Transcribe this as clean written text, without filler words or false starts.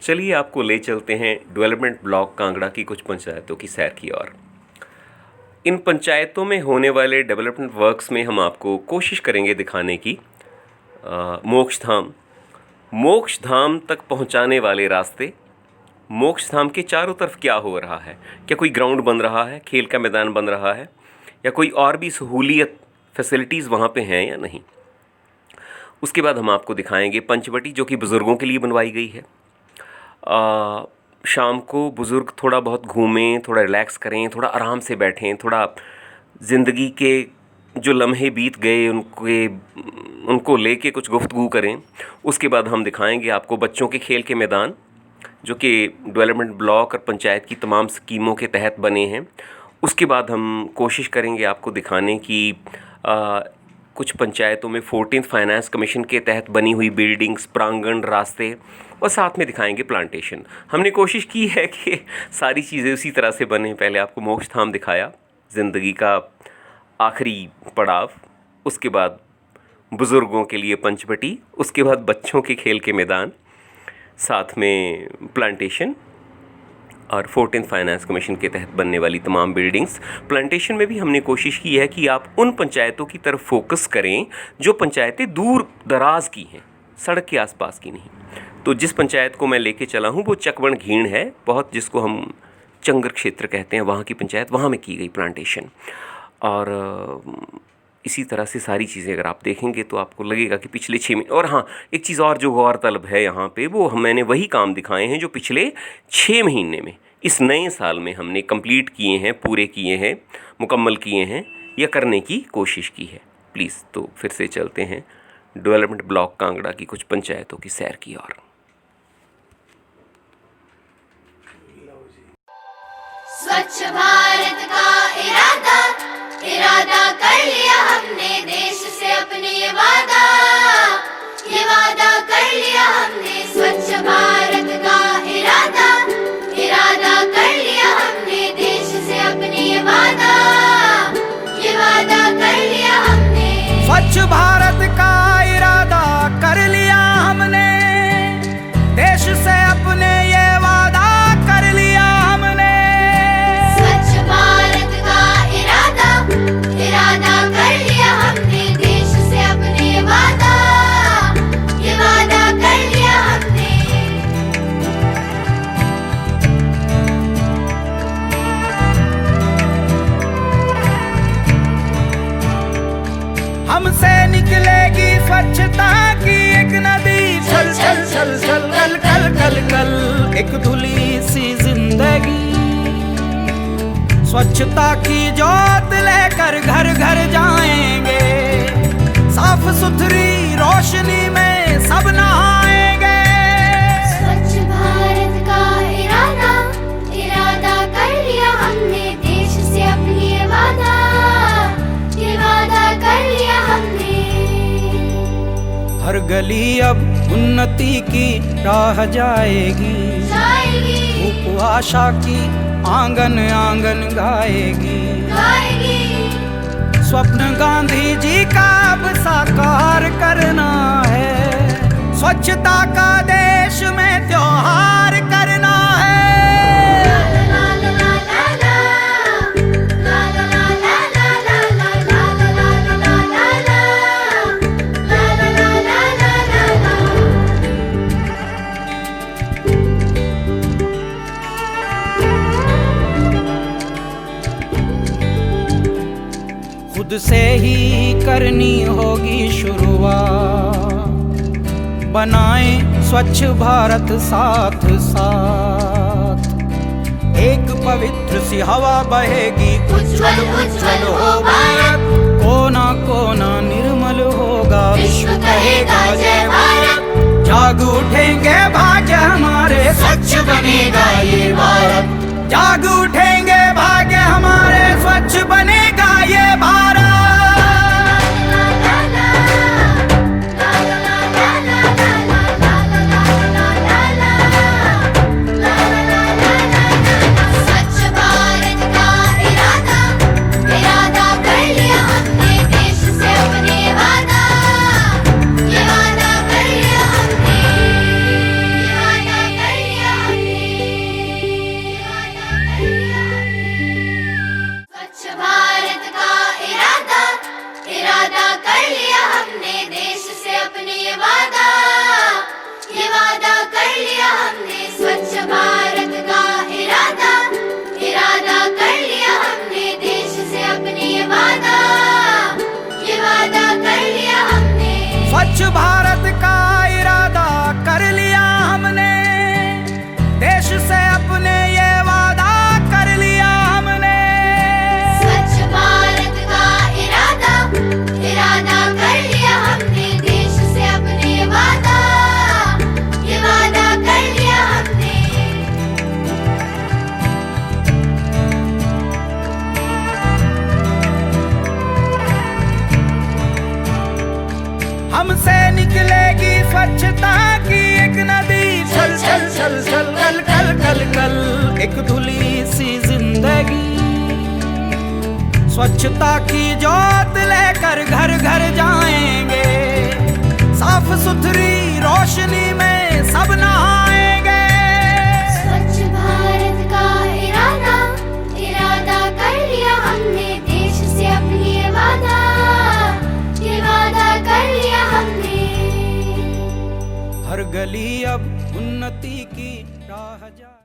चलिए आपको ले चलते हैं डेवलपमेंट ब्लॉक कांगड़ा की कुछ पंचायतों की सैर की ओर। इन पंचायतों में होने वाले डेवलपमेंट वर्क्स में हम आपको कोशिश करेंगे दिखाने की मोक्ष धाम तक पहुंचाने वाले रास्ते, मोक्ष धाम के चारों तरफ क्या हो रहा है, क्या कोई ग्राउंड बन रहा है, खेल का मैदान बन रहा है, या कोई और भी सहूलियत फैसिलिटीज़ वहाँ पे हैं या नहीं। उसके बाद हम आपको दिखाएंगे पंचवटी, जो कि बुज़ुर्गों के लिए बनवाई गई है। शाम को बुज़ुर्ग थोड़ा बहुत घूमें, थोड़ा रिलैक्स करें, थोड़ा आराम से बैठें, थोड़ा ज़िंदगी के जो लम्हे बीत गए उनको लेके कुछ गुफ्तगू करें। उसके बाद हम दिखाएंगे आपको बच्चों के खेल के मैदान, जो कि डेवलपमेंट ब्लॉक और पंचायत की तमाम स्कीमों के तहत बने हैं। उसके बाद हम कोशिश करेंगे आपको दिखाने की कुछ पंचायतों में 14th फाइनेंस कमीशन के तहत बनी हुई बिल्डिंग्स, प्रांगण, रास्ते, और साथ में दिखाएंगे प्लांटेशन। हमने कोशिश की है कि सारी चीज़ें उसी तरह से बने। पहले आपको मोक्ष धाम दिखाया, ज़िंदगी का आखिरी पड़ाव, उसके बाद बुज़ुर्गों के लिए पंचवटी, उसके बाद बच्चों के खेल के मैदान, साथ में प्लांटेशन और 14th फाइनेंस कमीशन के तहत बनने वाली तमाम बिल्डिंग्स। प्लांटेशन में भी हमने कोशिश की है कि आप उन पंचायतों की तरफ फोकस करें जो पंचायतें दूर दराज की हैं, सड़क के आसपास की नहीं। तो जिस पंचायत को मैं लेके चला हूँ वो चकवन घीण है, बहुत, जिसको हम चंगर क्षेत्र कहते हैं, वहाँ की पंचायत, वहाँ में की गई प्लांटेशन। और इसी तरह से सारी चीज़ें अगर आप देखेंगे तो आपको लगेगा कि पिछले 6 महीने। और हाँ, एक चीज़ और जो गौरतलब है यहाँ पे, वो मैंने वही काम दिखाए हैं जो पिछले 6 महीने में इस नए साल में हमने कंप्लीट किए हैं, पूरे किए हैं, मुकम्मल किए हैं या करने की कोशिश की है। प्लीज़ तो फिर से चलते हैं डेवलपमेंट ब्लॉक कांगड़ा की कुछ पंचायतों की सैर की ओर। स्वच्छ भारत का इरादा कर लिया हमने, देश से अपने ये वादा कर लिया हमने। स्वच्छ भारत का इरादा कर लिया हमने, देश से अपने ये वादा कर लिया हमने। स्वच्छ भारत का इरादा कर लिया हमने, देश से अपने ये वादा कर लिया हमने। स्वच्छ भारत का इरादा कर लिया हमने, देश से अपने ये वादा कर लिया हमने। हमसे निकलेगी स्वच्छता की एक नदी, चल चल चल चल कल कल कल कल एक धुली सी जिंदगी। स्वच्छता की जोत लेकर घर घर जाएंगे, साफ सुथरी रोशनी में सब नहाएंगे। स्वच्छ भारत का इरादा कर लिया हमने, देश से अपनी ये वादा कर लिया हमने। हर गली अब उन्नति की राह जाएगी, धूप आशा की आंगन आंगन गाएगी। स्वप्न गांधी जी का अब साकार करना है, स्वच्छता का देश में त्योहार करना है। खुद से ही करनी होगी शुरुआत, बनाएं स्वच्छ भारत साथ साथ। एक पवित्र सी हवा बहेगी, उज्जवल उज्जवल हो भारत। कोना कोना निर्मल होगा, विश्व कहेगा जय भारत। जाग उठेंगे भाग्य हमारे, स्वच्छ बनेगा ये भारत। जाग उठेंगे भाग्य हमारे, स्वच्छ बनेगा ये भारत। कर लिया स्वच्छता की ज्योत लेकर घर घर जाएंगे, साफ सुथरी रोशनी में सब नहाएंगे। स्वच्छ भारत का इरादा कर लिया हमने, देश से अपनी ये वादा कर लिया हमने। हर गली अब उन्नति की राह जा